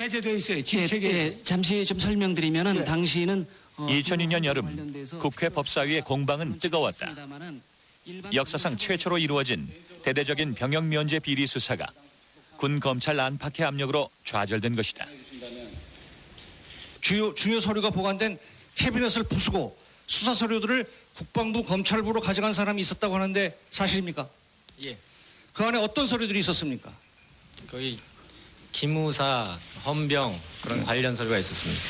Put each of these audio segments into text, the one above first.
해제되어 있어요. 예, 책에. 예, 잠시 좀 설명드리면은 네. 당시는 2002년 여름 국회 법사위의 공방은 뜨거웠다. 역사상 최초로 이루어진 대대적인 병역 면제 비리 수사가 군 검찰 안팎의 압력으로 좌절된 것이다. 중요 서류가 보관된 캐비넷을 부수고 수사 서류들을 국방부 검찰부로 가져간 사람이 있었다고 하는데 사실입니까? 예. 그 안에 어떤 서류들이 있었습니까? 거의 기무사, 헌병 그런 관련 서류가 있었습니다.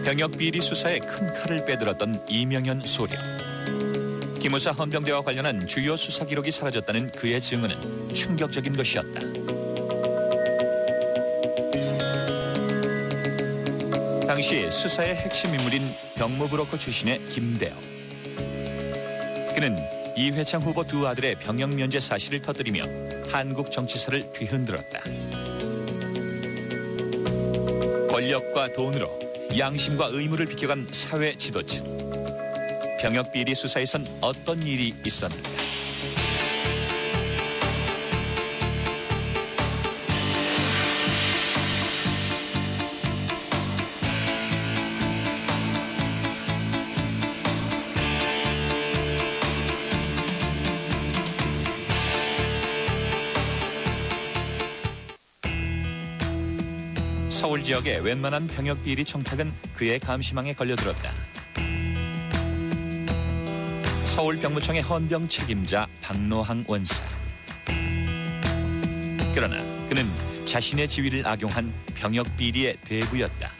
병역 비리 수사에 큰 칼을 빼들었던 이명현 소령. 기무사 헌병대와 관련한 주요 수사 기록이 사라졌다는 그의 증언은 충격적인 것이었다. 당시 수사의 핵심 인물인 병무브로커 출신의 김대호. 그는 이회창 후보 두 아들의 병역 면제 사실을 터뜨리며 한국 정치사를 뒤흔들었다. 권력과 돈으로 양심과 의무를 비껴간 사회 지도층. 병역 비리 수사에선 어떤 일이 있었는가? 서울 지역의 웬만한 병역 비리 청탁은 그의 감시망에 걸려들었다. 서울 병무청의 헌병 책임자 박노항 원사. 그러나 그는 자신의 지위를 악용한 병역 비리의 대부였다.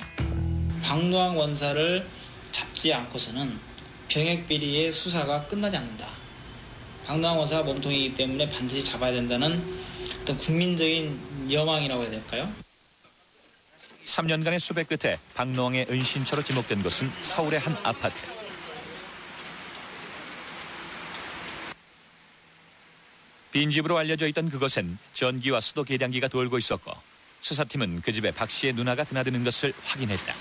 박노항 원사를 잡지 않고서는 병역 비리의 수사가 끝나지 않는다. 박노항 원사가 몸통이기 때문에 반드시 잡아야 된다는 어떤 국민적인 여망이라고 해야 될까요? 3년간의 수배 끝에 박노항의 은신처로 지목된 곳은 서울의 한 아파트. 빈집으로 알려져 있던 그곳엔 전기와 수도 계량기가 돌고 있었고 수사팀은 그 집에 박 씨의 누나가 드나드는 것을 확인했다.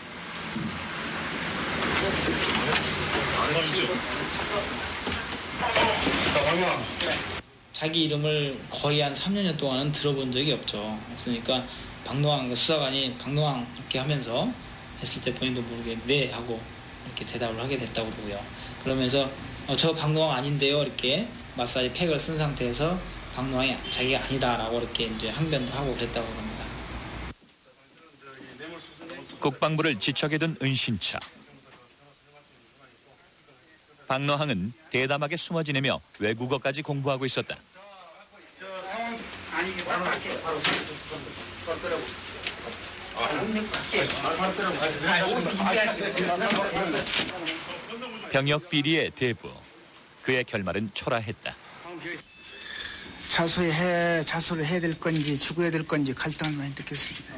자기 이름을 거의 한 3년 동안은 들어본 적이 없죠. 없으니까 박노항 수사관이 박노항 이렇게 하면서 했을 때 본인도 모르게 네 하고 이렇게 대답을 하게 됐다고 그러고요. 그러면서 저 박노항 아닌데요 이렇게 마사지 팩을 쓴 상태에서 박노항이 자기가 아니다라고 이렇게 이제 항변도 하고 그랬다고 합니다. 국방부를 지척에 둔 은신처. 박노항은 대담하게 숨어 지내며 외국어까지 공부하고 있었다. 병역 비리의 대부. 그의 결말은 초라했다. 자수를 해야 될 건지 죽어야 될 건지 갈등을 많이 느꼈습니다.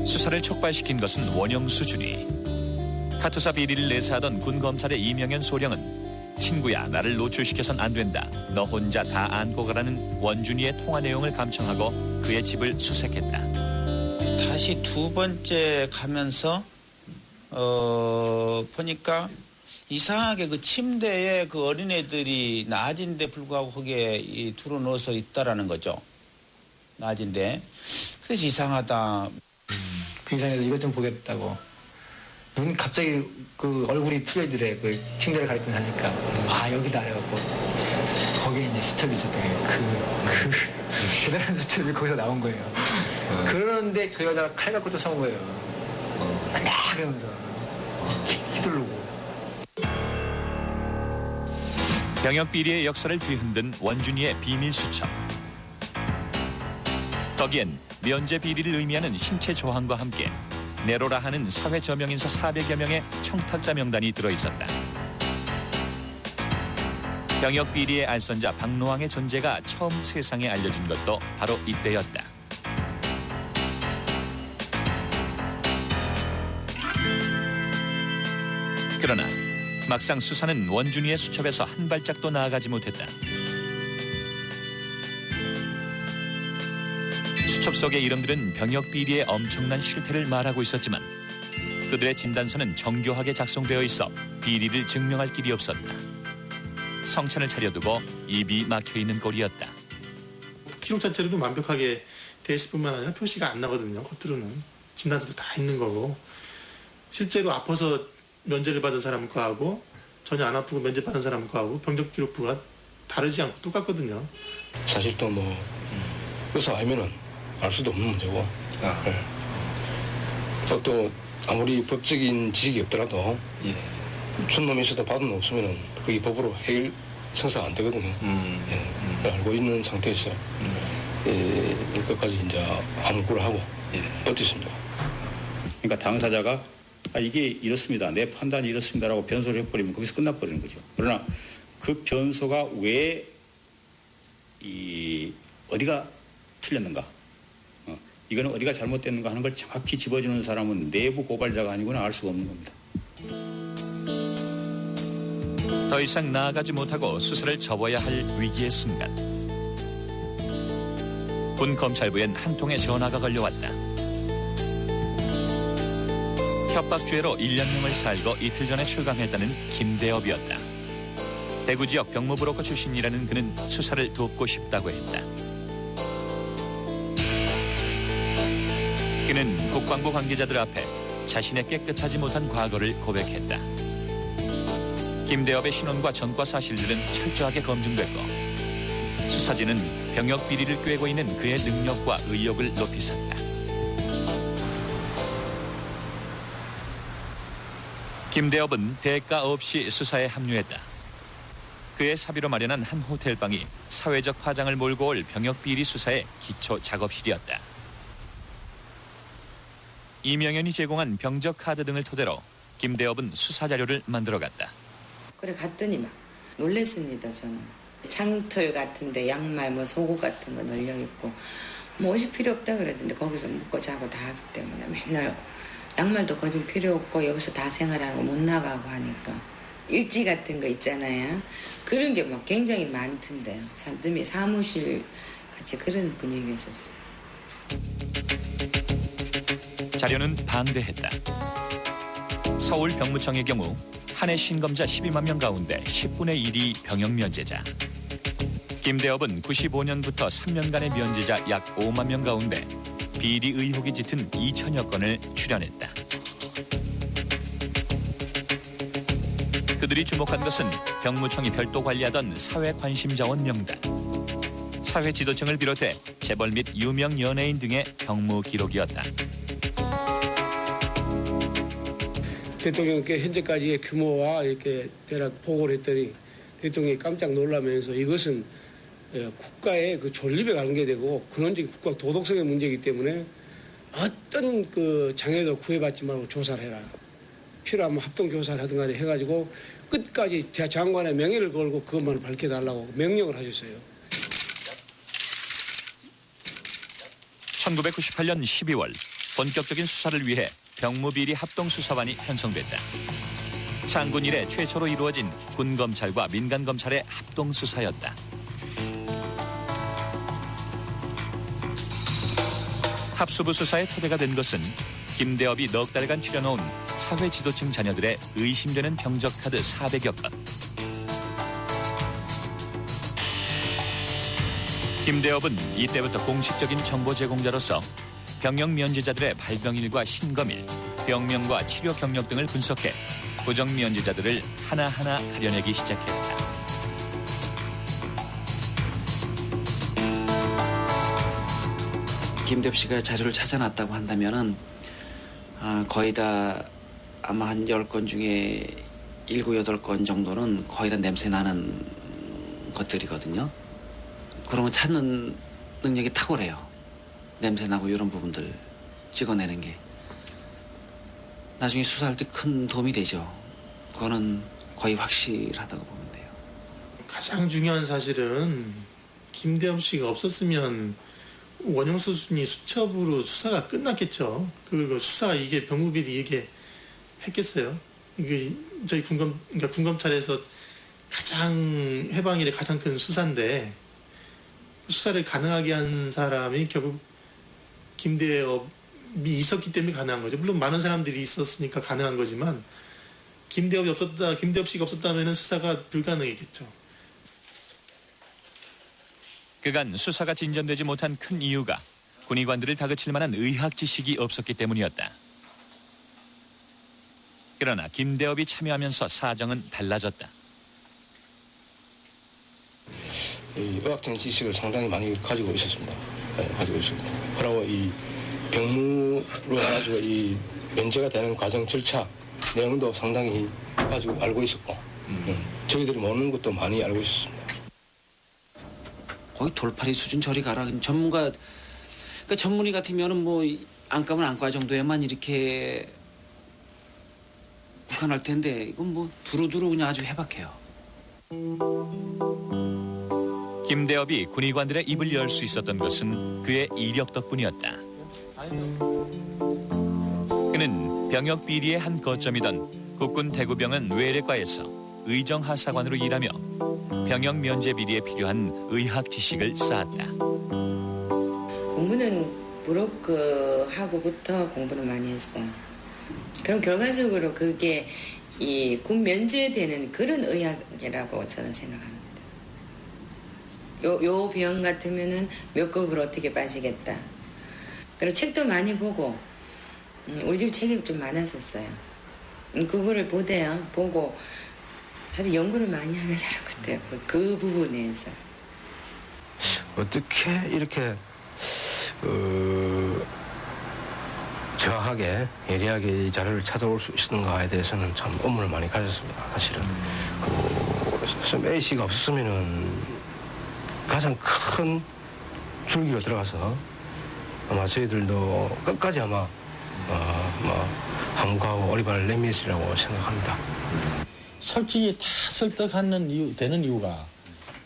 수사를 촉발시킨 것은 원영수 준이. 카투사 비리를 내사하던 군 검찰의 이명현 소령은 친구야 나를 노출시켜선 안 된다. 너 혼자 다 안고 가라는 원준이의 통화 내용을 감청하고 그의 집을 수색했다. 다시 두 번째 가면서 보니까 이상하게 그 침대에 그 어린애들이 낮인데 불구하고 거기에 두루 누워서 있다라는 거죠. 낮인데. 그래서 이상하다. 굉장히 이것 좀 보겠다고. 눈 갑자기 그 얼굴이 틀어지더래. 그 침대를 가리고 나니까 아 여기다 그래갖고 거기에 이제 수첩이 있었던 게 그다란 수첩이 거기서 나온 거예요. 그러는데 그 여자가 칼 갖고 또 선 거예요. 막 그러면서 휘두르고. 병역 비리의 역사를 뒤흔든 원준이의 비밀 수첩. 거기엔 면제 비리를 의미하는 신체 조항과 함께 네로라 하는 사회 저명인사 400여 명의 청탁자 명단이 들어있었다. 병역 비리의 알선자 박노항의 존재가 처음 세상에 알려진 것도 바로 이때였다. 그러나 막상 수사는 원준이의 수첩에서 한 발짝도 나아가지 못했다. 수첩 속의 이름들은 병역 비리의 엄청난 실태를 말하고 있었지만 그들의 진단서는 정교하게 작성되어 있어 비리를 증명할 길이 없었다. 성찬을 차려두고 입이 막혀 있는 꼴이었다. 기록 자체로도 완벽하게 돼 있을 뿐만 아니라 표시가 안 나거든요. 겉으로는 진단서도 다 있는 거고 실제로 아파서 면제를 받은 사람 거하고 전혀 안 아프고 면제 받은 사람 거하고 병적 기록부가 다르지 않고 똑같거든요. 사실 또 의사 아니면은 알 수도 없는 문제고 네. 또 아무리 법적인 지식이 없더라도 촌놈이 있어도 받은 놈 없으면은 그게 법으로 해결 성사가 안 되거든요. 알고 있는 상태에서 끝까지 이제 함구를 하고 버텼습니다. 그러니까 당사자가 이게 이렇습니다. 내 판단이 이렇습니다라고 변소를 해버리면 거기서 끝나버리는 거죠. 그러나 그 변소가 왜 어디가 틀렸는가, 이거는 어디가 잘못됐는가 하는 걸 정확히 집어주는 사람은 내부 고발자가 아니고는 알 수가 없는 겁니다. 더 이상 나아가지 못하고 수사를 접어야 할 위기의 순간. 군 검찰부엔 한 통의 전화가 걸려왔다. 협박죄로 1년형을 살고 이틀 전에 출감했다는 김대업이었다. 대구 지역 병무브로커 출신이라는 그는 수사를 돕고 싶다고 했다. 그는 국방부 관계자들 앞에 자신의 깨끗하지 못한 과거를 고백했다. 김대업의 신원과 전과 사실들은 철저하게 검증됐고 수사진은 병역 비리를 꿰고 있는 그의 능력과 의욕을 높이 샀다. 김대업은 대가 없이 수사에 합류했다. 그의 사비로 마련한 한 호텔방이 사회적 파장을 몰고 올 병역 비리 수사의 기초 작업실이었다. 이명현이 제공한 병적 카드 등을 토대로 김대업은 수사 자료를 만들어갔다. 그래 갔더니 막 놀랬습니다. 저는 창틀 같은데 양말 뭐 속옷 같은 거 널려 있고 뭐 옷이 필요 없다 그랬는데 거기서 묵고 자고 다 하기 때문에 맨날 양말도 거진 필요 없고 여기서 다 생활하고 못 나가고 하니까 일지 같은 거 있잖아요. 그런 게 막 굉장히 많던데요. 산더미 사무실 같이 그런 분위기였었어요. 자료는 방대했다. 서울 병무청의 경우 한 해 신검자 12만 명 가운데 10분의 1이 병역 면제자. 김대업은 95년부터 3년간의 면제자 약 5만 명 가운데 비리 의혹이 짙은 2천여 건을 출연했다. 그들이 주목한 것은 병무청이 별도 관리하던 사회관심자원 명단. 사회 지도층을 비롯해 재벌 및 유명 연예인 등의 병무 기록이었다. 대통령께 현재까지의 규모와 이렇게 대략 보고를 했더니 대통령이 깜짝 놀라면서 이것은 국가의 그 존립에 관계되고 근원적인 국가 도덕성의 문제이기 때문에 어떤 그 장애도 구애받지 말고 조사를 해라. 필요하면 합동조사를 하든 간에 해가지고 끝까지 장관의 명예를 걸고 그것만 밝혀달라고 명령을 하셨어요. 1998년 12월 본격적인 수사를 위해 병무비리 합동수사반이 편성됐다. 창군 이래 최초로 이루어진 군검찰과 민간검찰의 합동수사였다. 합수부 수사의 토대가 된 것은 김대업이 넉 달간 추려놓은 사회 지도층 자녀들의 의심되는 병적 카드 400여 건. 김대업은 이때부터 공식적인 정보 제공자로서 병역 면제자들의 발병일과 신검일, 병명과 치료 경력 등을 분석해 부정 면제자들을 하나하나 가려내기 시작했다. 김대업 씨가 자료를 찾아놨다고 한다면은 거의 다 아마 한 10건 중에 7, 8건 정도는 거의 다 냄새 나는 것들이거든요. 그러면 찾는 능력이 탁월해요. 냄새 나고 이런 부분들 찍어내는 게. 나중에 수사할 때 큰 도움이 되죠. 그거는 거의 확실하다고 보면 돼요. 가장 중요한 사실은 김대업 씨가 없었으면 원영수 순이 수첩으로 수사가 끝났겠죠. 그 수사가 이게 병무비리 이게 했겠어요. 이게 저희 그러니까 군검찰에서 가장 해방일에 가장 큰 수사인데 수사를 가능하게 한 사람이 결국 김대업이 있었기 때문에 가능한 거죠. 물론 많은 사람들이 있었으니까 가능한 거지만 김대업 씨가 없었다면 수사가 불가능했겠죠. 그간 수사가 진전되지 못한 큰 이유가 군의관들을 다그칠 만한 의학 지식이 없었기 때문이었다. 그러나 김대업이 참여하면서 사정은 달라졌다. 이 의학적인 지식을 상당히 많이 가지고 있었습니다. 네, 가지고 있습니다. 그리고 이 병무로 해가지고 이 면제가 되는 과정 절차 내용도 상당히 가지고 알고 있었고 저희들이 모르는 것도 많이 알고 있었습니다. 거의 돌팔이 수준 저리 가라. 전문가, 그러니까 전문의 같으면은 뭐 안과면 안과 정도에만 이렇게 국한할 텐데 이건 뭐 두루두루 그냥 아주 해박해요. 김대업이 군의관들의 입을 열 수 있었던 것은 그의 이력 덕분이었다. 그는 병역 비리의 한 거점이던 국군 대구병원 외래과에서 의정하사관으로 일하며 병역 면제 비리에 필요한 의학 지식을 쌓았다. 공부는 브로커하고부터 공부를 많이 했어요. 그럼 결과적으로 그게 이 군 면제되는 그런 의학이라고 저는 생각합니다. 요 병 같으면은 몇 급으로 어떻게 빠지겠다. 그리고 책도 많이 보고 우리 집 책이 좀 많았었어요. 그거를 보고 아주 연구를 많이 하는 사람 같아요. 그 부분에서. 어떻게 이렇게 정확하게 예리하게 이 자료를 찾아올 수 있었는가에 대해서는 참 의문을 많이 가졌습니다. 사실은 그 A씨가 없었으면은 가장 큰 줄기로 들어가서 아마 저희들도 끝까지 아마 함구하고 오리발을 내미으리라고 생각합니다. 솔직히 다 설득되는 이유가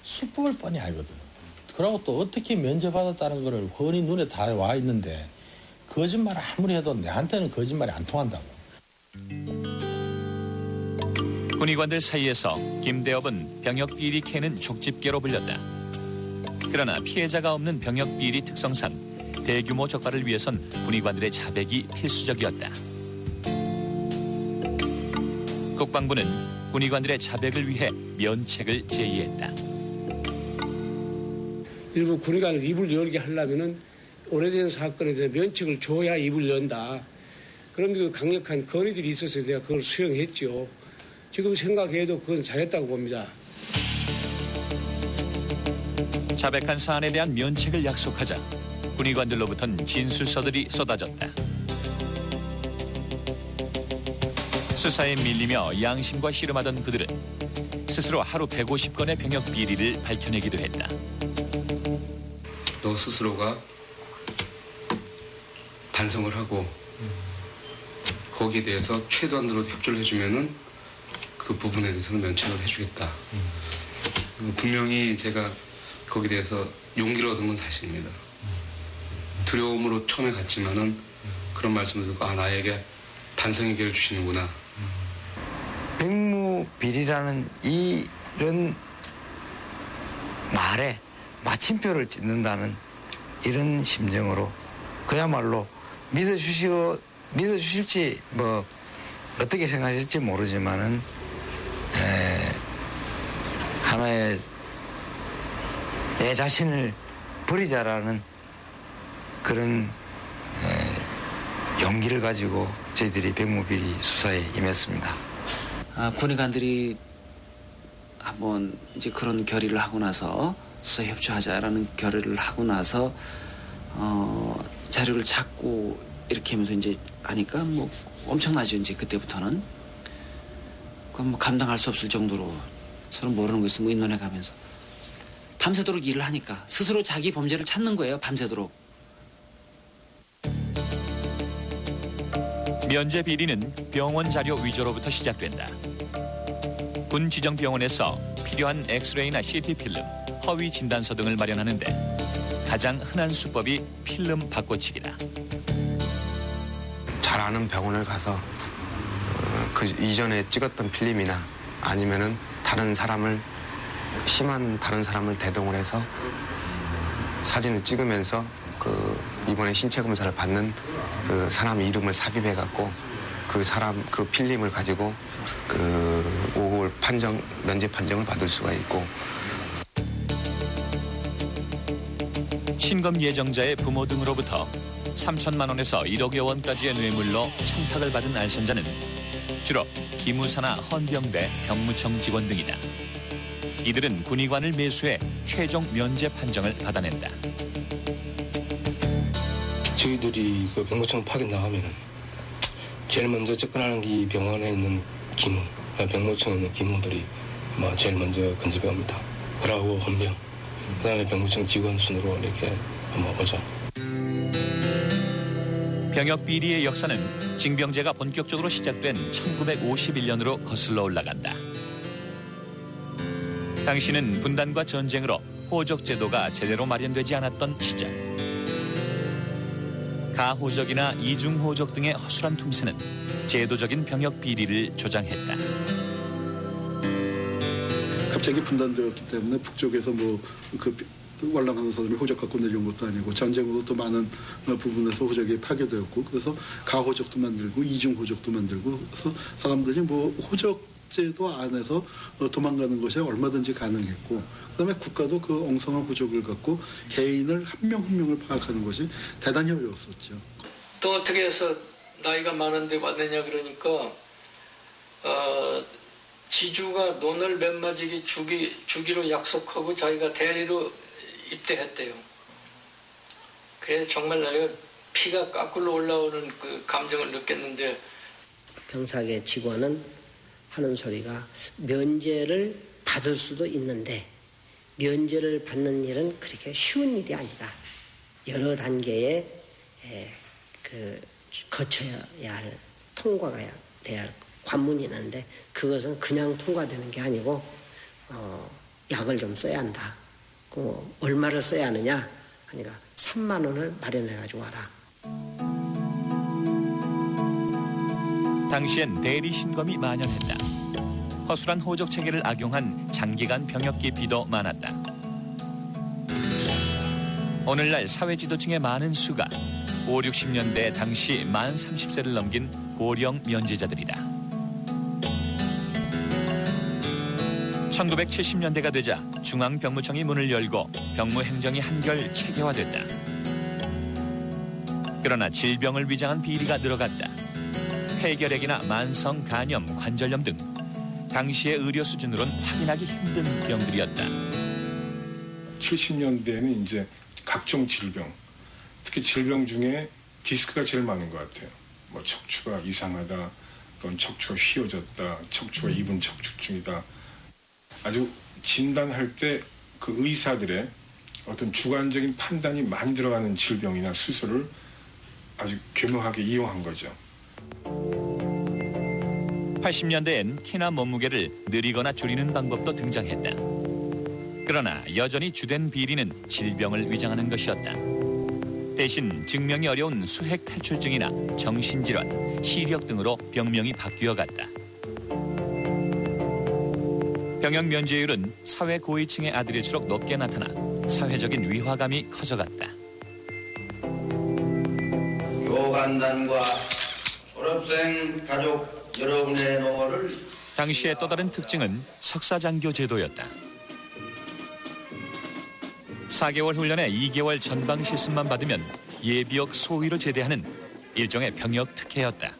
수법을 뻔히 알거든. 그러고 또 어떻게 면제받았다는 거를 훤히 눈에 다 와 있는데 거짓말을 아무리 해도 내한테는 거짓말이 안 통한다고. 군의관들 사이에서 김대업은 병역 비리 캐는 족집게로 불렸다. 그러나 피해자가 없는 병역 비리 특성상 대규모 적발을 위해선 군의관들의 자백이 필수적이었다. 국방부는 군의관들의 자백을 위해 면책을 제의했다. 일부 군의관을 입을 열게 하려면은 오래된 사건에 대해서 면책을 줘야 입을 연다. 그런 그 강력한 건의들이 있어서 제가 그걸 수용했죠. 지금 생각해도 그건 잘했다고 봅니다. 자백한 사안에 대한 면책을 약속하자 군의관들로부터는 진술서들이 쏟아졌다. 수사에 밀리며 양심과 씨름하던 그들은 스스로 하루 150건의 병역 비리를 밝혀내기도 했다. 너 스스로가 반성을 하고 거기에 대해서 최대한으로 협조를 해주면은 그 부분에 대해서는 면책을 해주겠다. 분명히 제가 거기에 대해서 용기를 얻은 건 사실입니다. 두려움으로 처음에 갔지만은 그런 말씀을 듣고 나에게 반성의 기회를 주시는구나. 백무비리라는 이런 말에 마침표를 찍는다는 이런 심정으로 그야말로 믿어주실지 뭐 어떻게 생각하실지 모르지만은 하나의 내 자신을 버리자라는 그런 용기를 가지고 저희들이 백무비리 수사에 임했습니다. 군의관들이 한번 이제 그런 결의를 하고 나서 수사 협조하자라는 결의를 하고 나서 자료를 찾고 이렇게 하면서 이제 하니까 뭐 엄청나죠. 이제 그때부터는 그건 뭐 감당할 수 없을 정도로 서로 모르는 거 있으면 의논해 가면서 밤새도록 일을 하니까 스스로 자기 범죄를 찾는 거예요. 밤새도록. 면제 비리는 병원 자료 위조로부터 시작된다. 군 지정 병원에서 필요한 엑스레이나 CT 필름, 허위 진단서 등을 마련하는데 가장 흔한 수법이 필름 바꿔치기다. 잘 아는 병원을 가서 그 이전에 찍었던 필름이나 아니면은 심한 다른 사람을 대동을 해서 사진을 찍으면서 이번에 신체 검사를 받는 그 사람 이름을 삽입해 갖고 그 필름을 가지고 5개월 면제 판정을 받을 수가 있고. 신검 예정자의 부모 등으로부터 3천만 원에서 1억여 원까지의 뇌물로 청탁을 받은 알선자는 주로 기무사나 헌병대, 병무청 직원 등이다. 이들은 군의관을 매수해 최종 면제 판정을 받아낸다. 저희들이 그 병무청 파견 나가면은 제일 먼저 접근하는 게 이 병원에 있는 기무, 병무청에 있는 기무들이 제일 먼저 근접해 옵니다. 그러고 헌병, 그다음에 병무청 직원 순으로 이렇게 오죠. 병역 비리의 역사는 징병제가 본격적으로 시작된 1951년으로 거슬러 올라간다. 당시는 분단과 전쟁으로 호적 제도가 제대로 마련되지 않았던 시절. 가호적이나 이중호적 등의 허술한 틈새는 제도적인 병역 비리를 조장했다. 갑자기 분단되었기 때문에 북쪽에서 월남하는 사람이 호적 갖고 내려온 것도 아니고 전쟁으로 또 많은 부분에서 호적이 파괴되었고 그래서 가호적도 만들고 이중호적도 만들고 그래서 사람들이 호적제도 안에서 도망가는 것이 얼마든지 가능했고 그다음에 국가도 그 엉성한 호적을 갖고 개인을 한 명 한 명을 파악하는 것이 대단히 어려웠었죠. 또 어떻게 해서 나이가 많은데 왔느냐 그러니까 지주가 논을 몇 마지기 주기로 약속하고 자기가 대리로 입대했대요. 그래서 정말 내가 피가 거꾸로 올라오는 그 감정을 느꼈는데 병사계 직원은 하는 소리가 면제를 받을 수도 있는데 면제를 받는 일은 그렇게 쉬운 일이 아니다. 여러 단계의 거쳐야 할 통과가 돼야 할 관문이 있는데 그것은 그냥 통과되는 게 아니고 약을 좀 써야 한다. 얼마를 써야 하느냐 하니까 3만 원을 마련해 가지고 와라. 당시엔 대리 신검이 만연했다. 허술한 호적 체계를 악용한 장기간 병역 기피도 많았다. 오늘날 사회 지도층의 많은 수가 5, 60년대 당시 만 30세를 넘긴 고령 면제자들이다. 1970년대가 되자 중앙병무청이 문을 열고 병무행정이 한결 체계화됐다. 그러나 질병을 위장한 비리가 늘어갔다. 폐결핵이나 만성 간염, 관절염 등 당시의 의료 수준으로는 확인하기 힘든 병들이었다. 70년대에는 이제 각종 질병, 특히 질병 중에 디스크가 제일 많은 것 같아요. 척추가 이상하다, 또는 척추가 휘어졌다, 척추가 입은 척추증이다. 아주 진단할 때 그 의사들의 어떤 주관적인 판단이 많이 들어가는 질병이나 수술을 아주 교묘하게 이용한 거죠. 80년대엔 키나 몸무게를 늘리거나 줄이는 방법도 등장했다. 그러나 여전히 주된 비리는 질병을 위장하는 것이었다. 대신 증명이 어려운 수핵 탈출증이나 정신질환, 시력 등으로 병명이 바뀌어갔다. 병역 면제율은 사회 고위층의 아들일수록 높게 나타나 사회적인 위화감이 커져갔다. 교간단과 졸업생 가족 여러분의 노고를 당시의 또 다른 특징은 석사장교 제도였다. 4개월 훈련에 2개월 전방 실습만 받으면 예비역 소위로 제대하는 일종의 병역 특혜였다.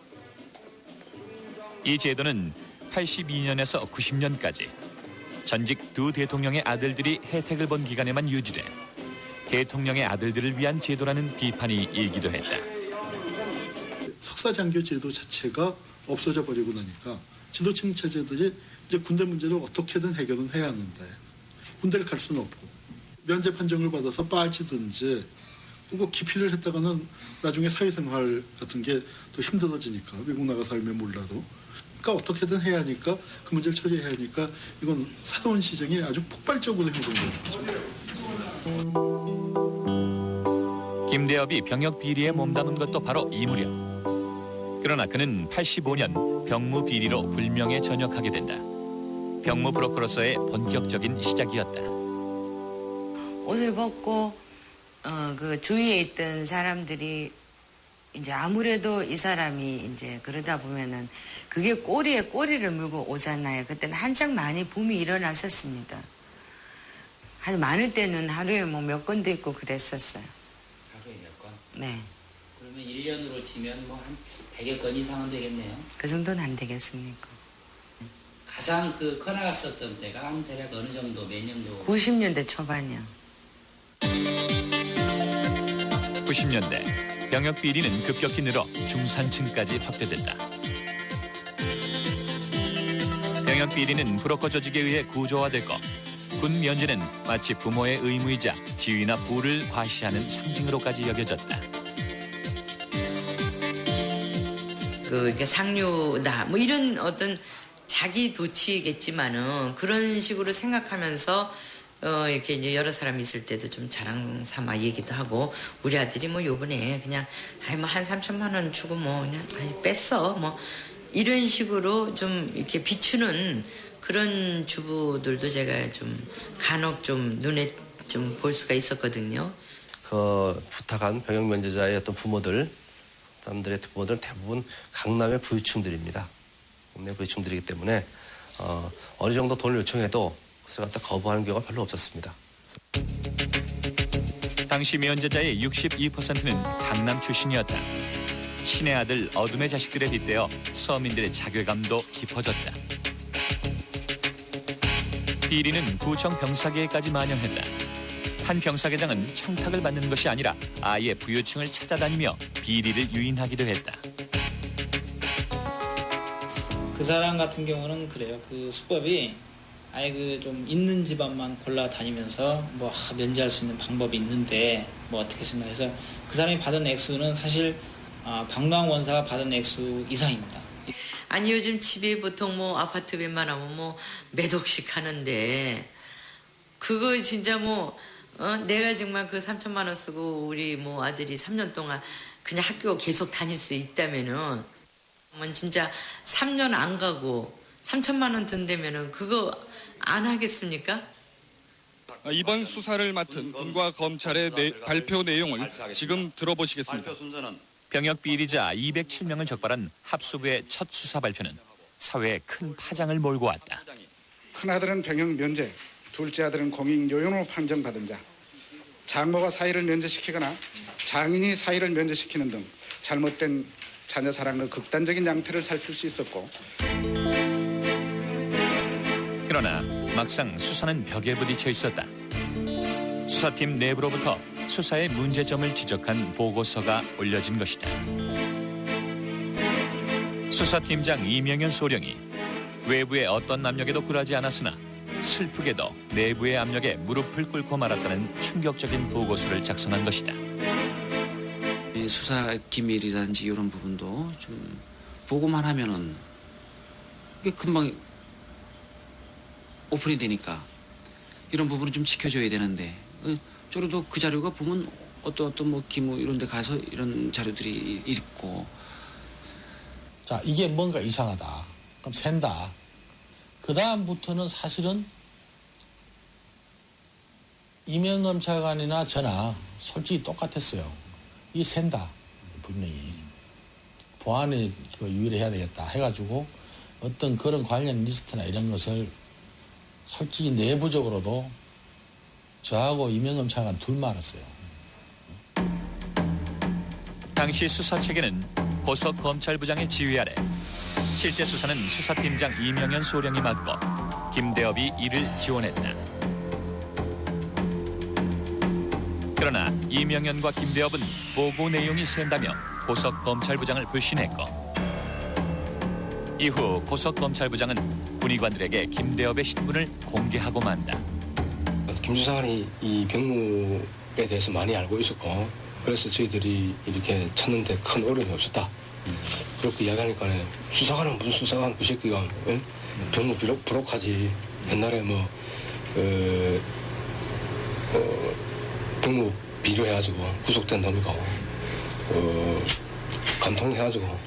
이 제도는 82년에서 90년까지 전직 두 대통령의 아들들이 혜택을 본 기간에만 유지돼 대통령의 아들들을 위한 제도라는 비판이 일기도 했다. 석사장교 제도 자체가 없어져 버리고 나니까 지도층 체제들이 이제 군대 문제를 어떻게든 해결은 해야 하는데 군대를 갈 수는 없고 면제 판정을 받아서 빠지든지 꼭 기피를 했다가는 나중에 사회생활 같은 게 더 힘들어지니까 외국 나가 살면 몰라도 그러니까 어떻게든 해야 하니까 그 문제를 처리해야 하니까 이건 새로운 시장이 아주 폭발적으로 행동되는 거죠. 김대엽이 병역 비리에 몸담은 것도 바로 이 무렵. 그러나 그는 85년 병무 비리로 불명예 전역하게 된다. 병무 브로커로서의 본격적인 시작이었다. 옷을 벗고 그 주위에 있던 사람들이 이제 아무래도 이 사람이 이제 그러다 보면은 그게 꼬리에 꼬리를 물고 오잖아요. 그때는 한창 많이 붐이 일어났었습니다. 아니 많을 때는 하루에 뭐 몇 건도 있고 그랬었어요. 하루에 몇 건? 네. 그러면 1년으로 치면 뭐 한 100여 건 이상은 되겠네요. 그 정도는 안 되겠습니까? 가장 커 나갔었던 때가 한 대략 어느 정도 몇 년도? 90년대 초반이요. 90년대 병역 비리는 급격히 늘어 중산층까지 확대됐다. 병역 비리는 브로커 조직에 의해 구조화됐고 군 면제는 마치 부모의 의무이자 지위나 부를 과시하는 상징으로까지 여겨졌다. 이렇게 상류다 뭐 이런 어떤 자기 도취겠지만은 그런 식으로 생각하면서 이렇게 이제 여러 사람이 있을 때도 좀 자랑 삼아 얘기도 하고 우리 아들이 뭐 요번에 그냥 뭐 한 3천만 원 주고 뭐 그냥 뺐어 뭐 이런 식으로 좀 이렇게 비추는 그런 주부들도 제가 좀 간혹 좀 눈에 좀 볼 수가 있었거든요. 그 부탁한 병역 면제자의 어떤 부모들, 사람들의 부모들은 대부분 강남의 부유층들입니다. 국내 부유층들이기 때문에 어느 정도 돈을 요청해도 그것을 갖다 거부하는 경우가 별로 없었습니다. 당시 면제자의 62%는 강남 출신이었다. 신의 아들 어둠의 자식들에 빗대어 서민들의 자괴감도 깊어졌다. 비리는 구청 병사계에까지 만연했다. 한 병사계장은 청탁을 받는 것이 아니라 아예 부유층을 찾아다니며 비리를 유인하기도 했다. 그 사람 같은 경우는 그래요. 그 수법이 아예 좀 있는 집안만 골라 다니면서 뭐 면제할 수 있는 방법이 있는데 뭐 어떻게 생각해서 그 사람이 받은 액수는 사실 방광 원사가 받은 액수 이상입니다. 아니 요즘 집이 보통 뭐 아파트 웬만하면 뭐 몇 억씩 하는데 그거 진짜 뭐 내가 정말 그 3천만 원 쓰고 우리 뭐 아들이 3년 동안 그냥 학교 계속 다닐 수 있다면은 진짜 3년 안 가고 3천만 원 든다면은 그거 안 하겠습니까? 이번 수사를 맡은 군과 검찰의 발표 내용을 지금 들어보시겠습니다. 병역 비리자 207명을 적발한 합수부의 첫 수사 발표는 사회에 큰 파장을 몰고 왔다. 큰아들은 병역 면제, 둘째 아들은 공익요양으로 판정받은 자, 장모가 사위를 면제시키거나 장인이 사위를 면제시키는 등 잘못된 자녀 사랑의 극단적인 양태를 살필 수 있었고 그러나 막상 수사는 벽에 부딪혀 있었다. 수사팀 내부로부터 수사의 문제점을 지적한 보고서가 올려진 것이다. 수사팀장 이명현 소령이 외부의 어떤 압력에도 굴하지 않았으나 슬프게도 내부의 압력에 무릎을 꿇고 말았다는 충격적인 보고서를 작성한 것이다. 수사 기밀이라든지 이런 부분도 좀 보고만 하면은 이게 금방 오픈이 되니까 이런 부분은 좀 지켜줘야 되는데 저로도 그 자료가 보면 어떤 뭐 기무 이런 데 가서 이런 자료들이 있고 자 이게 뭔가 이상하다. 그럼 샌다. 그 다음부터는 사실은 이명검찰관이나 저나 솔직히 똑같았어요. 이 샌다. 분명히. 보안에 유의해야 되겠다 해가지고 어떤 그런 관련 리스트나 이런 것을 솔직히 내부적으로도 저하고 이명검찰관 둘만 알았어요. 당시 수사체계는 고석 검찰부장의 지휘 아래 실제 수사는 수사팀장 이명현 소령이 맡고 김대업이 이를 지원했다. 그러나 이명현과 김대업은 보고 내용이 샌다며 고석 검찰부장을 불신했고 이후 고석 검찰부장은 군의관들에게 김대업의 신분을 공개하고 만다. 김 수사관이 이 병무에 대해서 많이 알고 있었고 그래서 저희들이 이렇게 찾는데 큰 어려움이 없었다. 그렇게 이야기하니까 수사관은 무슨 수사관 그 새끼가 병무 부록하지. 옛날에 병무 비료해가지고 구속된 놈이고 감통해가지고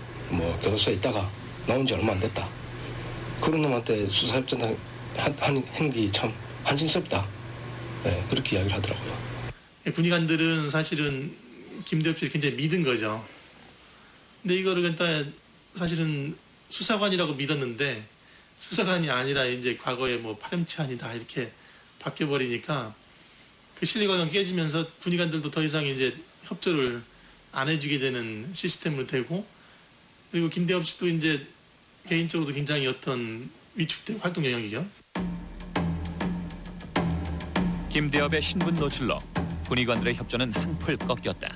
교도소에 있다가 나온 지 얼마 안 됐다. 그런 놈한테 수사협정 한 행기 참 한심스럽다. 네, 그렇게 이야기를 하더라고요. 군의관들은 사실은 김대엽 씨를 굉장히 믿은 거죠. 근데 이거를 그러니까 사실은 수사관이라고 믿었는데 수사관이 아니라 이제 과거에 파렴치한이다 이렇게 바뀌어버리니까 그 신뢰관계가 깨지면서 군의관들도 더 이상 이제 협조를 안 해주게 되는 시스템으로 되고, 그리고 김대엽 씨도 이제 개인적으로도 굉장히 어떤 위축된 활동 영역이죠. 김대엽의 신분 노출로 군의관들의 협조는 한풀 꺾였다.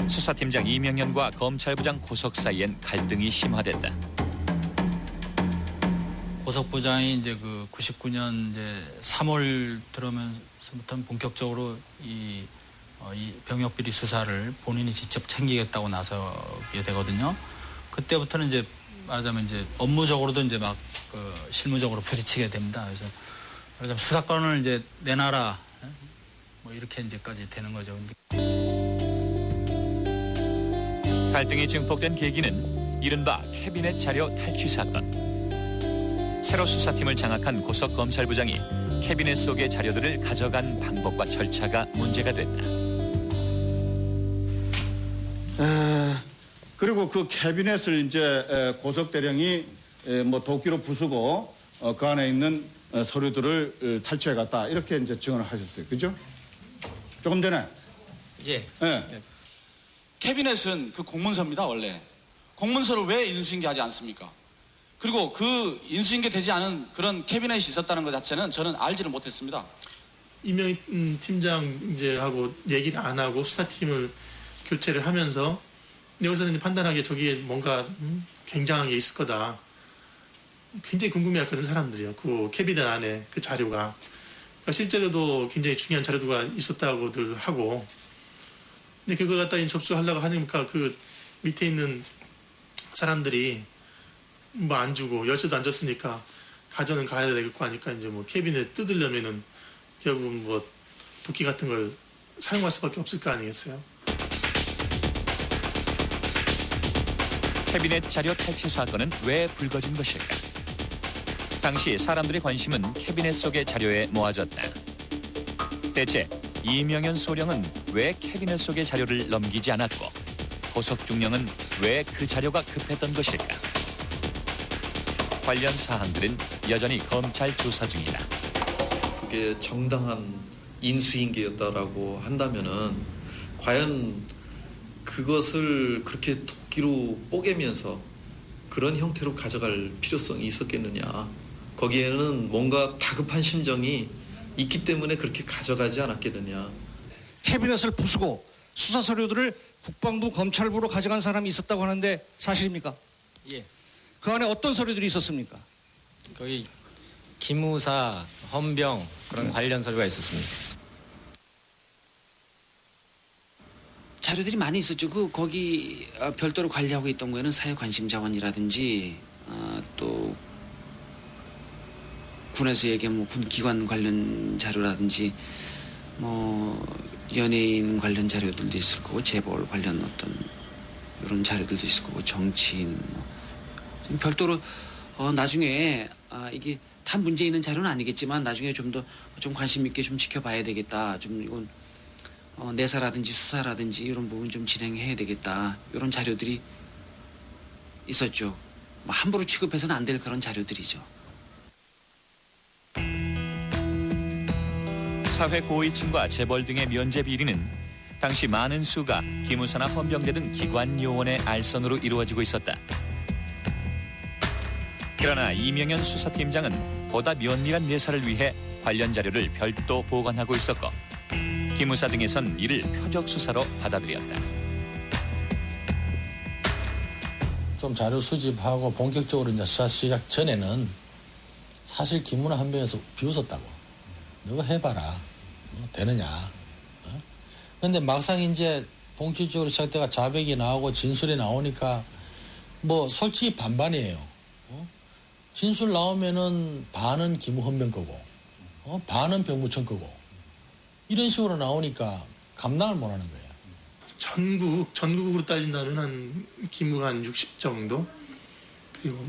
수사팀장 이명현과 검찰부장 고석 사이엔 갈등이 심화됐다. 고석 부장이 이제 그 99년 이제 3월 들어오면서부터 본격적으로 이 병역 비리 수사를 본인이 직접 챙기겠다고 나서게 되거든요. 그때부터는 이제 말하자면 이제 업무적으로도 이제 막 그 실무적으로 부딪히게 됩니다. 그래서 말하자면 수사권을 이제 내놔라, 뭐 이렇게 이제까지 되는 거죠. 갈등이 증폭된 계기는 이른바 캐비넷 자료 탈취 사건. 새로 수사팀을 장악한 고석 검찰부장이 캐비넷 속의 자료들을 가져간 방법과 절차가 문제가 됐다. 그리고 그 캐비넷을 이제 고석 대령이 뭐 도끼로 부수고 그 안에 있는 서류들을 탈취해 갔다 이렇게 이제 증언을 하셨어요. 그죠? 조금 전에. 예. 예. 캐비넷은 그 공문서입니다, 원래. 공문서를 왜 인수인계하지 않습니까? 그리고 그 인수인계 되지 않은 그런 캐비넷이 있었다는 것 자체는 저는 알지를 못했습니다. 이명 팀장 이제 하고 얘기를 안 하고 수사팀을 교체를 하면서 여기서는 판단하기에 저기에 뭔가 굉장한 게 있을 거다. 굉장히 궁금해했거든 사람들이요. 그 캐비넷 안에 그 자료가. 그러니까 실제로도 굉장히 중요한 자료가 있었다고들 하고. 근데 그걸 갖다 접수하려고 하니까 그 밑에 있는 사람들이 뭐 안 주고 열쇠도 안 줬으니까 가져는 가야 되겠고 하니까 이제 뭐 캐비넷 뜯으려면은 결국은 뭐 도끼 같은 걸 사용할 수밖에 없을 거 아니겠어요. 캐비넷 자료 탈취 사건은 왜 불거진 것일까? 당시 사람들의 관심은 캐비넷 속의 자료에 모아졌다. 대체 이명현 소령은 왜 캐비넷 속의 자료를 넘기지 않았고 고석 중령은 왜 그 자료가 급했던 것일까? 관련 사항들은 여전히 검찰 조사 중이다. 그게 정당한 인수인계였다라고 한다면은 과연 그것을 그렇게 도끼로 뽀개면서 그런 형태로 가져갈 필요성이 있었겠느냐. 거기에는 뭔가 다급한 심정이 있기 때문에 그렇게 가져가지 않았겠느냐. 캐비넷을 부수고 수사 서류들을 국방부 검찰부로 가져간 사람이 있었다고 하는데 사실입니까? 예. 그 안에 어떤 서류들이 있었습니까? 거기 기무사, 헌병 그런 관련 서류가 있었습니다. 자료들이 많이 있었죠. 거기 별도로 관리하고 있던 거에는 사회관심자원이라든지 또 군에서 얘기한 뭐 군기관 관련 자료라든지 뭐 연예인 관련 자료들도 있을 거고 재벌 관련 어떤 이런 자료들도 있을 거고 정치인 뭐 별도로 나중에 이게 다 문제 있는 자료는 아니겠지만 나중에 좀 더 좀 관심 있게 좀 지켜봐야 되겠다. 좀 이건 내사라든지 수사라든지 이런 부분 좀 진행해야 되겠다. 이런 자료들이 있었죠. 뭐 함부로 취급해서는 안 될 그런 자료들이죠. 사회 고위층과 재벌 등의 면제 비리는 당시 많은 수가 기무사나 헌병대 등 기관 요원의 알선으로 이루어지고 있었다. 그러나 이명현 수사팀장은 보다 면밀한 내사를 위해 관련 자료를 별도 보관하고 있었고 기무사 등에선 이를 표적 수사로 받아들였다. 좀 자료 수집하고 본격적으로 이제 수사 시작 전에는 사실 기무나 헌병에서 비웃었다고. 너가 해봐라. 되느냐. 그런데 막상 이제 본격적으로 시작돼가 자백이 나오고 진술이 나오니까 뭐 솔직히 반반이에요. 진술 나오면은 반은 기무 헌병 거고 반은 병무청 거고 이런 식으로 나오니까 감당을 못하는 거예요. 전국으로 따진다면 한 기무가 한 60 정도 그리고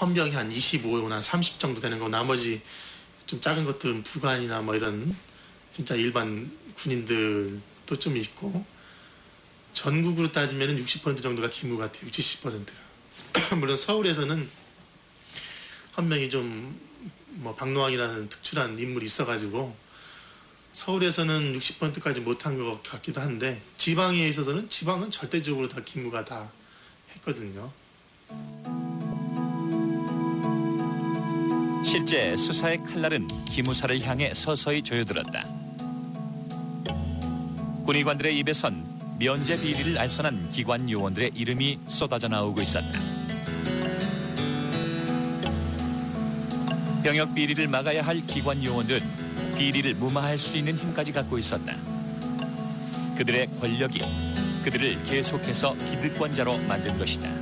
헌병이 한 25나 30 정도 되는 거고 나머지 좀 작은 것들은 부관이나 뭐 이런 진짜 일반 군인들도 좀 있고 전국으로 따지면 60% 정도가 기무 같아요. 70%가. 물론 서울에서는 헌병이 좀 뭐 박노왕이라는 특출한 인물이 있어가지고 서울에서는 60%까지 못한 것 같기도 한데 지방에 있어서는 지방은 절대적으로 다 기무가 다 했거든요. 실제 수사의 칼날은 기무사를 향해 서서히 조여들었다. 군의관들의 입에선 면제 비리를 알선한 기관 요원들의 이름이 쏟아져 나오고 있었다. 병역 비리를 막아야 할 기관 요원들은 비리를 무마할 수 있는 힘까지 갖고 있었다. 그들의 권력이 그들을 계속해서 기득권자로 만든 것이다. 수가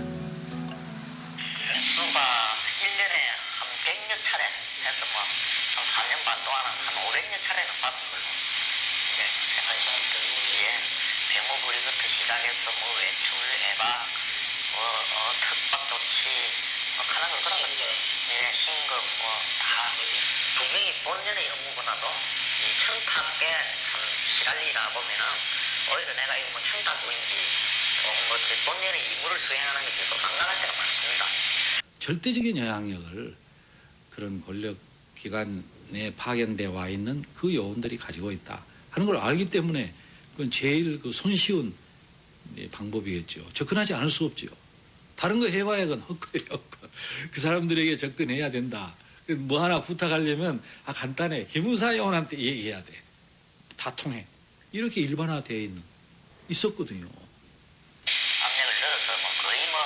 1년에 한 100여 차례 해서 뭐 한 4년 반 동안은 한 500여 차례는 받은 걸로 이제 계산식들 예, 배모부리부터 시작해서 뭐 외출, 해방, 특박 조치, 하는 거 그런 거, 예, 신급 뭐 다 분명히 본연의 업무보다도 이 청탁에 참 시달리다 보면은 오히려 내가 이거 뭐 청탁부인지 뭐 본연의 임무를 수행하는 게 더 강간할 때가 많습니다. 절대적인 영향력을 그런 권력 기관에 파견돼 와 있는 그 요원들이 가지고 있다 하는 걸 알기 때문에 그건 제일 그 손쉬운 방법이겠죠. 접근하지 않을 수 없죠. 다른 거 해봐야 그건 헛거예요. 그 사람들에게 접근해야 된다. 뭐 하나 부탁하려면 간단해. 기무사 요원한테 얘기해야 돼. 다 통해. 이렇게 일반화되어 있었거든요. 압력을 넣어서 뭐 거의 뭐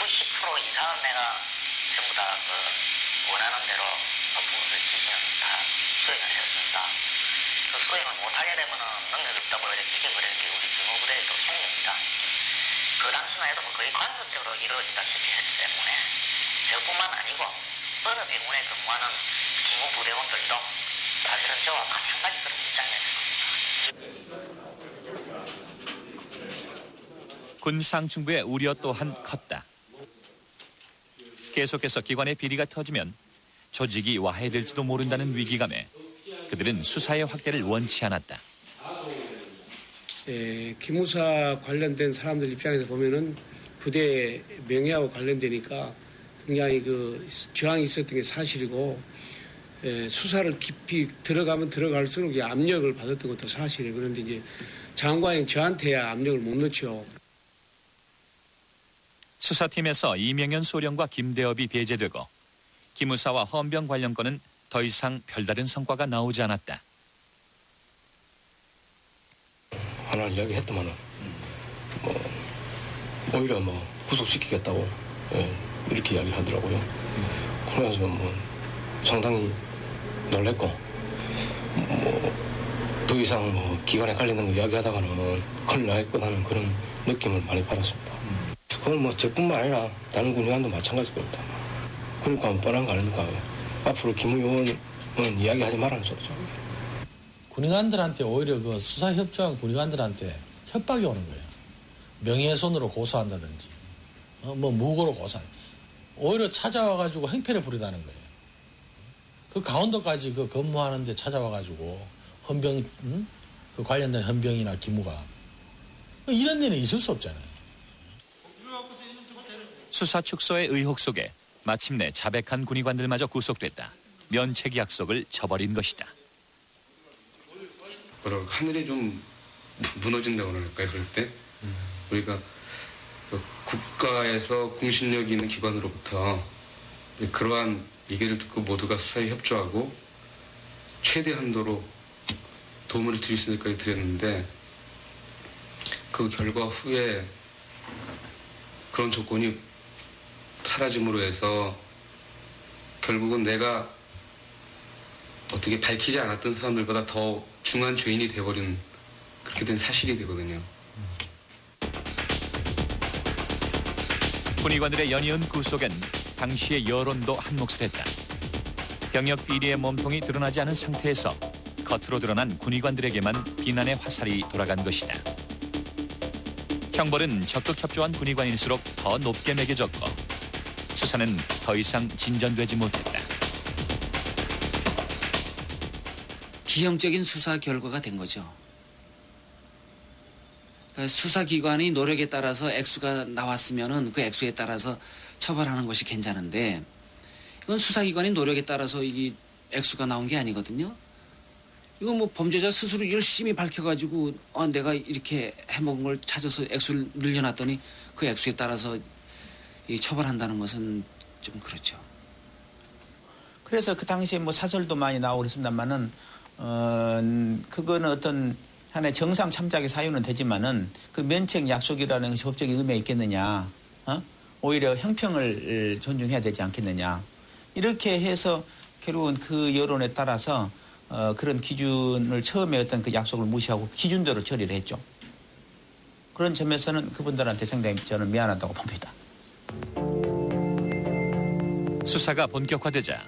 90% 이상은 내가 전부 다 그 원하는 대로 부분들 지시는 다 수행을 했습니다. 그 수행을 못하게 되면은 능력이 없다고 이렇게 지켜버리는 게 우리 기무부대의 또 생명입니다. 그 당시만 해도 뭐 거의 관습적으로 이루어지다시피 했기 때문에 저뿐만 아니고 어느 병원에 근무하는 기무부대원들도 사실은 저와 마찬가지 그런 입장이었습니다. 군 상층부의 우려 또한 컸다. 계속해서 기관의 비리가 터지면 조직이 와해될지도 모른다는 위기감에 그들은 수사의 확대를 원치 않았다. 기무사 관련된 사람들 입장에서 보면은 부대 명예하고 관련되니까 굉장히 그 저항이 있었던 게 사실이고 수사를 깊이 들어가면 들어갈수록 압력을 받았던 것도 사실이에요. 그런데 이제 장관이 저한테야 압력을 못 넣죠. 수사팀에서 이명현 소령과 김대업이 배제되고 기무사와 헌병 관련 건은 더 이상 별다른 성과가 나오지 않았다. 하나 이야기했더만은 오히려 구속시키겠다고 이렇게 이야기하더라고요. 그래서 상당히 놀랬고 더 이상 기관에 관련된 거 이야기하다가는 큰일 나겠구나는 그런 느낌을 많이 받았습니다. 그건 저뿐만 아니라 다른 군의관도 마찬가지일 겁니다. 그러니까 뻔한 거 아닙니까? 앞으로 기무요원은 이야기하지 말라는 소리죠. 군의관들한테 오히려 그 수사 협조한 군의관들한테 협박이 오는 거예요. 명예훼손으로 고소한다든지, 무고로 고소한. 오히려 찾아와가지고 행패를 부리다는 거예요. 그 강원도까지 그 근무하는데 찾아와가지고 헌병, 그 관련된 헌병이나 기무가 이런 일은 있을 수 없잖아요. 수사 축소의 의혹 속에 마침내 자백한 군의관들마저 구속됐다. 면책 약속을 저버린 것이다. 하늘이 좀 무너진다고 그럴까요? 그럴 때 우리가 국가에서 공신력이 있는 기관으로부터 그러한 얘기를 듣고 모두가 수사에 협조하고 최대 한도로 도움을 드릴 수 있는 데까지 드렸는데 그 결과 후에 그런 조건이 사라짐으로 해서 결국은 내가 어떻게 밝히지 않았던 사람들보다 더 중한 죄인이 돼버린 그렇게 된 사실이 되거든요. 군의관들의 연이은 구속엔 당시의 여론도 한몫을 했다. 병역 비리의 몸통이 드러나지 않은 상태에서 겉으로 드러난 군의관들에게만 비난의 화살이 돌아간 것이다. 형벌은 적극 협조한 군의관일수록 더 높게 매겨졌고 수사는 더 이상 진전되지 못했다. 기형적인 수사 결과가 된 거죠. 그러니까 수사기관이 노력에 따라서 액수가 나왔으면은 그 액수에 따라서 처벌하는 것이 괜찮은데 이건 수사기관이 노력에 따라서 이 액수가 나온 게 아니거든요. 이거 뭐 범죄자 스스로 열심히 밝혀가지고 내가 이렇게 해먹은 걸 찾아서 액수를 늘려놨더니 그 액수에 따라서 이 처벌한다는 것은 좀 그렇죠. 그래서 그 당시에 뭐 사설도 많이 나오고 그랬습니다만은 그거는 어떤 하나의 정상 참작의 사유는 되지만은 그 면책 약속이라는 것이 법적인 의미가 있겠느냐? 오히려 형평을 존중해야 되지 않겠느냐? 이렇게 해서 결국은 그 여론에 따라서 그런 기준을 처음에 어떤 그 약속을 무시하고 기준대로 처리를 했죠. 그런 점에서는 그분들한테 상당히 저는 미안하다고 봅니다. 수사가 본격화되자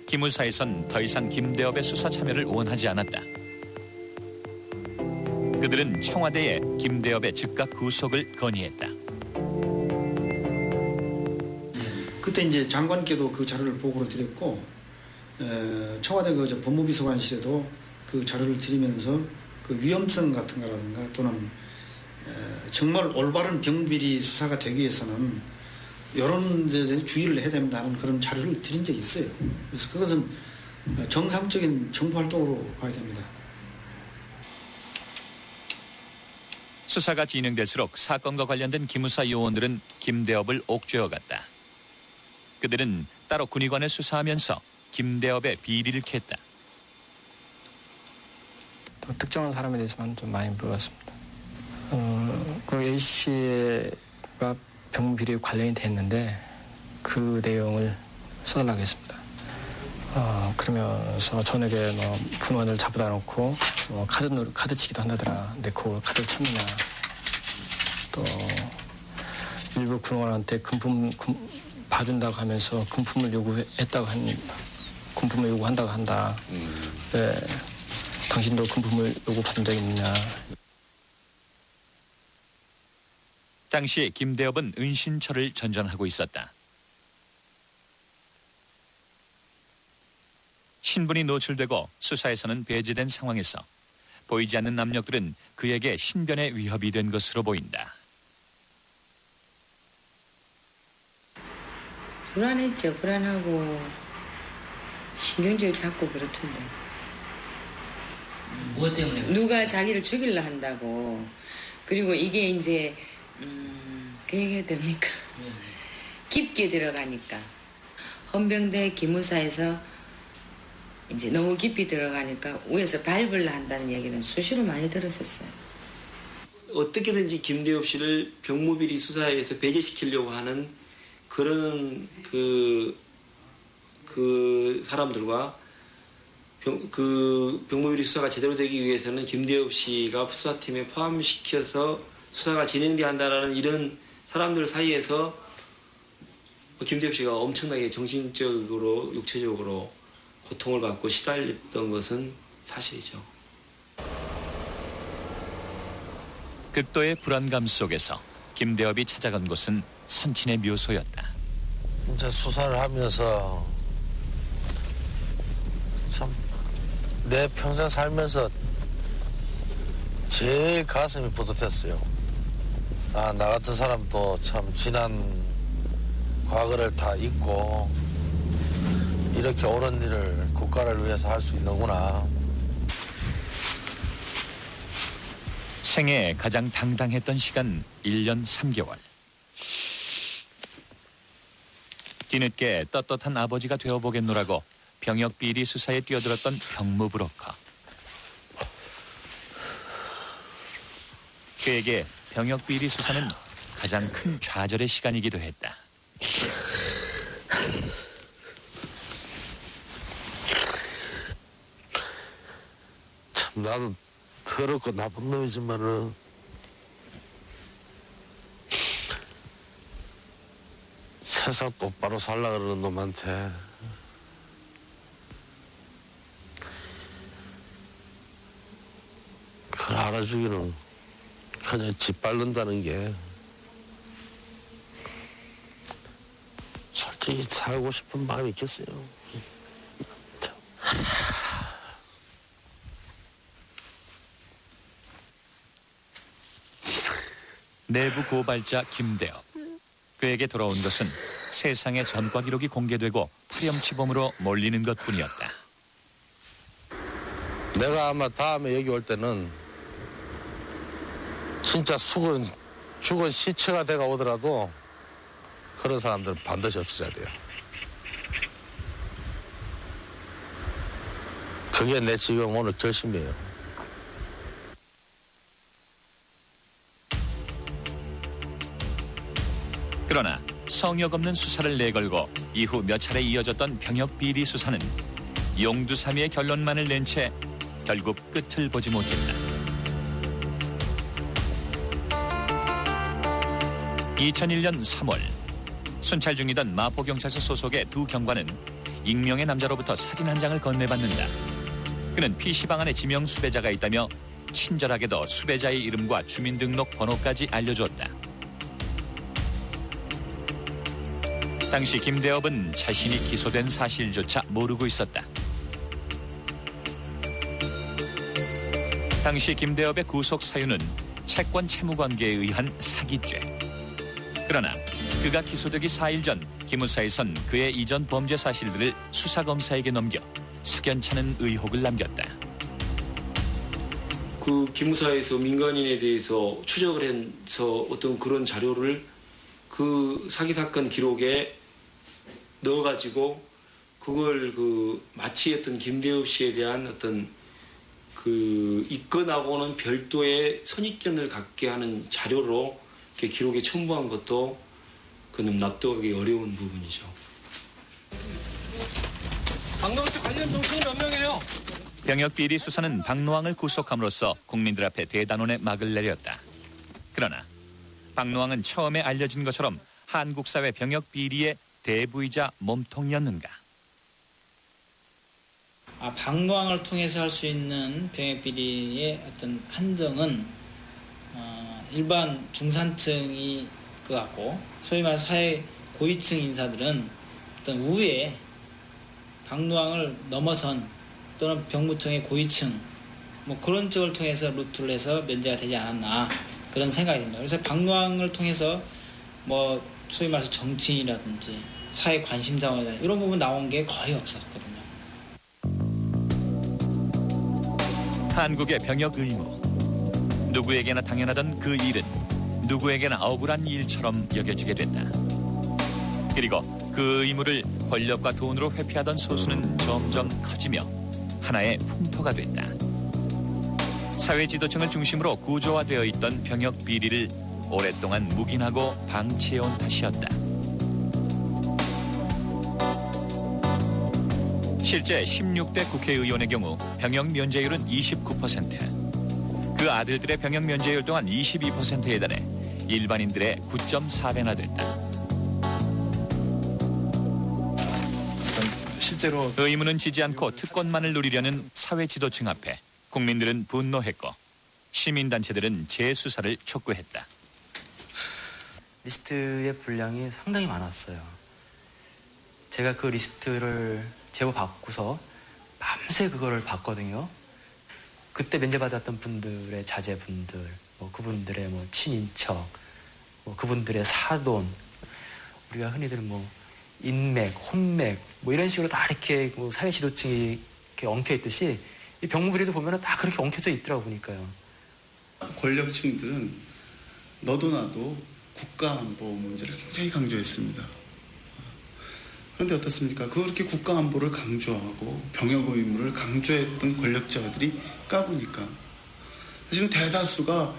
기무사에선 더 이상 김대업의 수사 참여를 원하지 않았다. 그들은 청와대에 김대업의 즉각 구속을 건의했다. 그때 이제 장관께도 그 자료를 보고를 드렸고 청와대 그 법무비서관실에도 그 자료를 드리면서 그 위험성 같은 거라든가 또는 정말 올바른 병비리 수사가 되기 위해서는 이런 데 대해서 주의를 해야 된다는 그런 자료를 드린 적이 있어요. 그래서 그것은 정상적인 정부 활동으로 봐야 됩니다. 수사가 진행될수록 사건과 관련된 기무사 요원들은 김대업을 옥죄어갔다. 그들은 따로 군의관을 수사하면서 김대업의 비리를 캤다. 또 특정한 사람에 대해서만 좀 많이 물어봤습니다. 그 A씨가 병비리에 관련이 됐는데 그 내용을 써달라고 했습니다. 그러면서 저녁에 뭐 분원을 잡아다 놓고 카드치기도 한다더라. 근데 그 카드를 쳤느냐. 또 일부 군원한테 금품 봐준다고 하면서 금품을 요구한다고 한다. 네, 당신도 금품을 요구받은 적 있느냐. 당시 김대업은 은신처를 전전하고 있었다. 신분이 노출되고 수사에서는 배제된 상황에서 보이지 않는 압력들은 그에게 신변의 위협이 된 것으로 보인다. 불안했죠. 불안하고 신경질 잡고 그렇던데. 무엇 때문에? 누가 자기를 죽이려 한다고. 그리고 이게 이제 그 얘기해야 됩니까? 깊게 들어가니까. 헌병대 기무사에서 이제 너무 깊이 들어가니까 위에서 밟으려 한다는 얘기는 수시로 많이 들었었어요. 어떻게든지 김대업 씨를 병무비리 수사에서 배제시키려고 하는 그런 그 사람들과 병무비리 수사가 제대로 되기 위해서는 김대업 씨가 수사팀에 포함시켜서 수사가 진행돼야 한다라는 이런 사람들 사이에서 김대업 씨가 엄청나게 정신적으로 육체적으로 고통을 받고 시달렸던 것은 사실이죠. 극도의 불안감 속에서 김대업이 찾아간 곳은 선친의 묘소였다. 이제 수사를 하면서 참 내 평생 살면서 제일 가슴이 뿌듯했어요. 나 같은 사람도 참 지난 과거를 다 잊고 이렇게 옳은 일을 국가를 위해서 할 수 있는구나. 생애 가장 당당했던 시간 1년 3개월. 뒤늦게 떳떳한 아버지가 되어보겠노라고 병역비리 수사에 뛰어들었던 병무브로커. 그에게 병역비리 수사는 가장 큰 좌절의 시간이기도 했다. 참 나도 더럽고 나쁜 놈이지만은 세상 똑바로 살라 그러는 놈한테 그걸 알아주기는 그냥 짓밟는다는 게 솔직히 살고 싶은 마음이 있겠어요. 내부 고발자 김대업. 그에게 돌아온 것은 세상의 전과 기록이 공개되고 파렴치범으로 몰리는 것뿐이었다. 내가 아마 다음에 여기 올 때는 진짜 죽은 시체가 돼가 오더라도 그런 사람들은 반드시 없애야 돼요. 그게 내 지금 오늘 결심이에요. 그러나 성역 없는 수사를 내걸고 이후 몇 차례 이어졌던 병역 비리 수사는 용두사미의 결론만을 낸 채 결국 끝을 보지 못했다. 2001년 3월 순찰 중이던 마포경찰서 소속의 두 경관은 익명의 남자로부터 사진 한 장을 건네받는다. 그는 PC방 안에 지명 수배자가 있다며 친절하게도 수배자의 이름과 주민등록 번호까지 알려주었다. 당시 김대업은 자신이 기소된 사실조차 모르고 있었다. 당시 김대업의 구속 사유는 채권 채무 관계에 의한 사기죄. 그러나 그가 기소되기 4일 전 기무사에선 그의 이전 범죄 사실들을 수사검사에게 넘겨 석연찮은 의혹을 남겼다. 그 기무사에서 민간인에 대해서 추적을 해서 어떤 그런 자료를 그 사기 사건 기록에 넣어가지고 그걸 그 마치 어떤 김대엽 씨에 대한 어떤 그 입건하고는 별도의 선입견을 갖게 하는 자료로 이렇게 기록에 첨부한 것도 그는 납득하기 어려운 부분이죠. 박노왕 씨 관련 정치인이 몇 명이에요? 병역 비리 수사는 박노왕을 구속함으로써 국민들 앞에 대단원의 막을 내렸다. 그러나 박노왕은 처음에 알려진 것처럼 한국 사회 병역 비리의 대부이자 몸통이었는가? 박노왕을 통해서 할 수 있는 병역 비리의 어떤 한정은 일반 중산층이 그 같고 소위 말해서 사회 고위층 인사들은 어떤 우회 박노왕을 넘어선 또는 병무청의 고위층 뭐 그런 쪽을 통해서 루트를 해서 면제가 되지 않았나 그런 생각이 듭니다. 그래서 박노왕을 통해서 뭐 소위 말해서 정치인이라든지 사회 관심 자원이다 이런 부분 나온 게 거의 없었거든요. 한국의 병역 의무. 누구에게나 당연하던 그 일은 누구에게나 억울한 일처럼 여겨지게 된다. 그리고 그 의무를 권력과 돈으로 회피하던 소수는 점점 커지며 하나의 흉터가 됐다. 사회 지도층을 중심으로 구조화되어 있던 병역 비리를 오랫동안 묵인하고 방치해온 탓이었다. 실제 16대 국회의원의 경우 병역 면제율은 29%. 그 아들들의 병역 면제율 또한 22%에 달해 일반인들의 9.4배나 됐다. 실제로 의무는 지지 않고 특권만을 누리려는 사회 지도층 앞에 국민들은 분노했고 시민단체들은 재수사를 촉구했다. 리스트의 분량이 상당히 많았어요. 제가 그 리스트를 제보 받고서 밤새 그거를 봤거든요. 그때 면제받았던 분들의 자제분들, 뭐 그분들의 뭐 친인척, 뭐 그분들의 사돈, 우리가 흔히들 뭐 인맥, 혼맥, 뭐 이런 식으로 다 이렇게 뭐 사회 지도층이 이렇게 엉켜 있듯이 이 병무비리도 보면은 다 그렇게 엉켜져 있더라고 보니까요. 권력층들은 너도 나도 국가안보 문제를 굉장히 강조했습니다. 그런데 어떻습니까? 그렇게 국가안보를 강조하고 병역 의무를 강조했던 권력자들이 까보니까 사실은 대다수가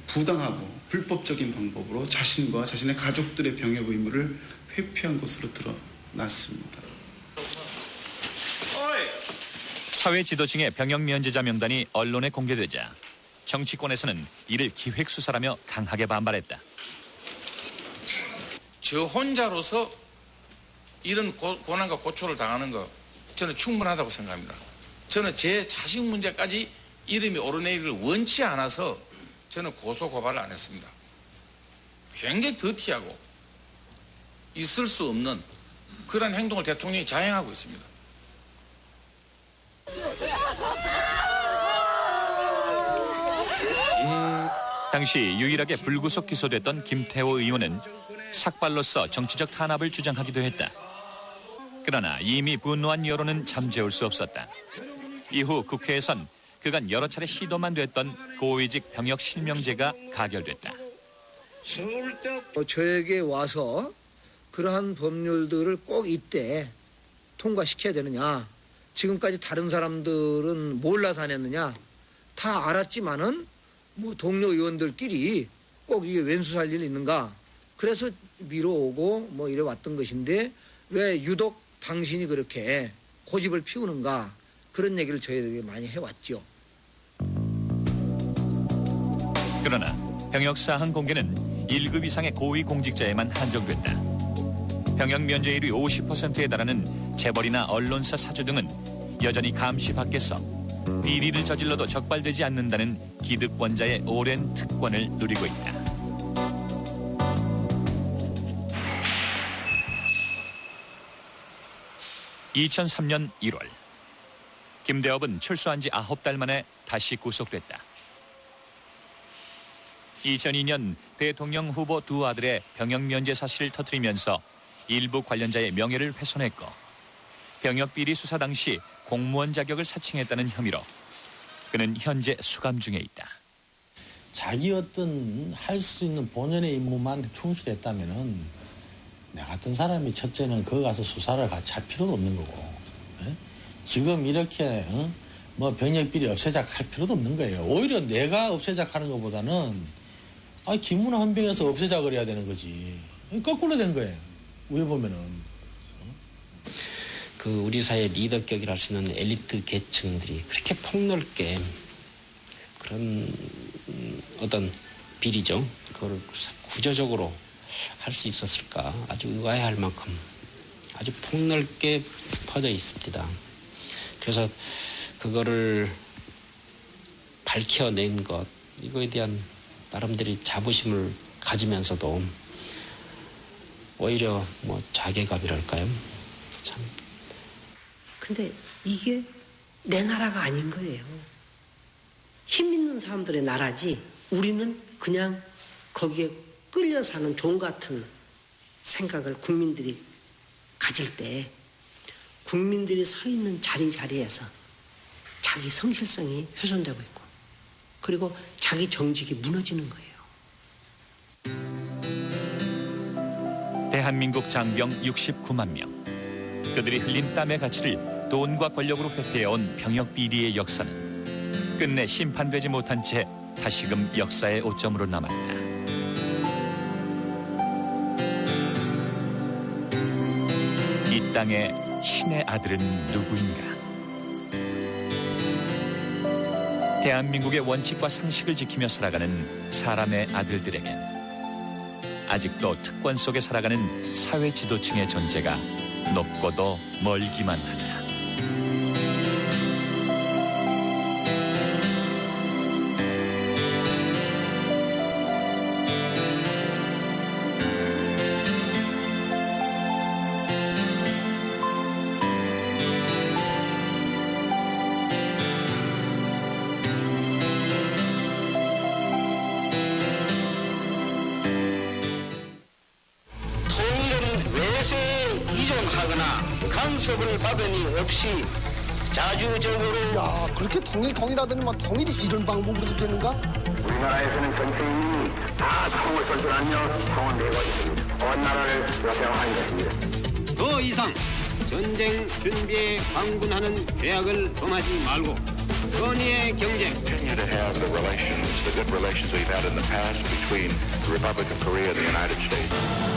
부당하고 불법적인 방법으로 자신과 자신의 가족들의 병역 의무를 회피한 것으로 드러났습니다. 사회 지도층의 병역 면제자 명단이 언론에 공개되자 정치권에서는 이를 기획수사라며 강하게 반발했다. 저 혼자로서 이런 고난과 고초를 당하는 거 저는 충분하다고 생각합니다. 저는 제 자식 문제까지 이름이 오르내리기를 원치 않아서 저는 고소 고발을 안 했습니다. 굉장히 더티하고 있을 수 없는 그런 행동을 대통령이 자행하고 있습니다. 당시 유일하게 불구속 기소됐던 김태호 의원은 삭발로서 정치적 탄압을 주장하기도 했다. 그러나 이미 분노한 여론은 잠재울 수 없었다. 이후 국회에선 그간 여러 차례 시도만 됐던 고위직 병역 실명제가 가결됐다. 저에게 와서 그러한 법률들을 꼭 이때 통과시켜야 되느냐. 지금까지 다른 사람들은 몰라서 안 했느냐. 다 알았지만은 뭐 동료 의원들끼리 꼭 이게 왼수 살 일 있는가. 그래서 미뤄오고 뭐 이래 왔던 것인데 왜 유독 당신이 그렇게 고집을 피우는가. 그런 얘기를 저희에게 많이 해왔죠. 그러나 병역사항 공개는 1급 이상의 고위 공직자에만 한정된다. 병역 면제율이 50%에 달하는 재벌이나 언론사 사주 등은 여전히 감시 밖에서 비리를 저질러도 적발되지 않는다는 기득권자의 오랜 특권을 누리고 있다. (2003년 1월) 김대업은 출소한 지 9달 만에 다시 구속됐다. 2002년 대통령 후보 두 아들의 병역 면제 사실을 터뜨리면서 일부 관련자의 명예를 훼손했고 병역 비리 수사 당시 공무원 자격을 사칭했다는 혐의로 그는 현재 수감 중에 있다. 자기 어떤 할 수 있는 본연의 임무만 충실했다면은 내 같은 사람이 첫째는 거기 가서 수사를 같이 할 필요도 없는 거고, 지금 이렇게 뭐 병역 비리 없애작 할 필요도 없는 거예요. 오히려 내가 없애작 하는 것보다는 김문화 헌병에서 없애작을 해야 되는 거지. 거꾸로 된 거예요. 왜 보면은. 그 우리 사회 리더격이라 할 수 있는 엘리트 계층들이 그렇게 폭넓게 그런 어떤 비리죠. 그걸 구조적으로 할 수 있었을까. 아주 의아해할 만큼 아주 폭넓게 퍼져 있습니다. 그래서 그거를 밝혀낸 것, 이거에 대한 나름대로 자부심을 가지면서도 오히려 뭐 자괴감이랄까요? 참. 근데 이게 내 나라가 아닌 거예요. 힘 있는 사람들의 나라지 우리는 그냥 거기에 끌려 사는 종 같은 생각을 국민들이 가질 때 국민들이 서 있는 자리에서 자기 성실성이 훼손되고 있고 그리고 자기 정직이 무너지는 거예요. 대한민국 장병 69만 명. 그들이 흘린 땀의 가치를 돈과 권력으로 회피해온 병역 비리의 역사는 끝내 심판되지 못한 채 다시금 역사의 오점으로 남았다. 이 땅의 신의 아들은 누구인가? 대한민국의 원칙과 상식을 지키며 살아가는 사람의 아들들에겐 아직도 특권 속에 살아가는 사회 지도층의 존재가 높고도 멀기만 하다. 간섭을 받으니 없이 자주적으로. 야, 그렇게 통일하더니 막 통일이 이런 방법으로도 되는가? 우리나라에서는 정치인이 다 총을 설득하며 총을 내고 있습니다. 온 나라를 역경한 것입니다. 더 이상 전쟁 준비에 방군하는 죄악을 범하지 말고 선의의 경쟁. Continue to have the good relations we've had in the past between the Republic of Korea and the United States.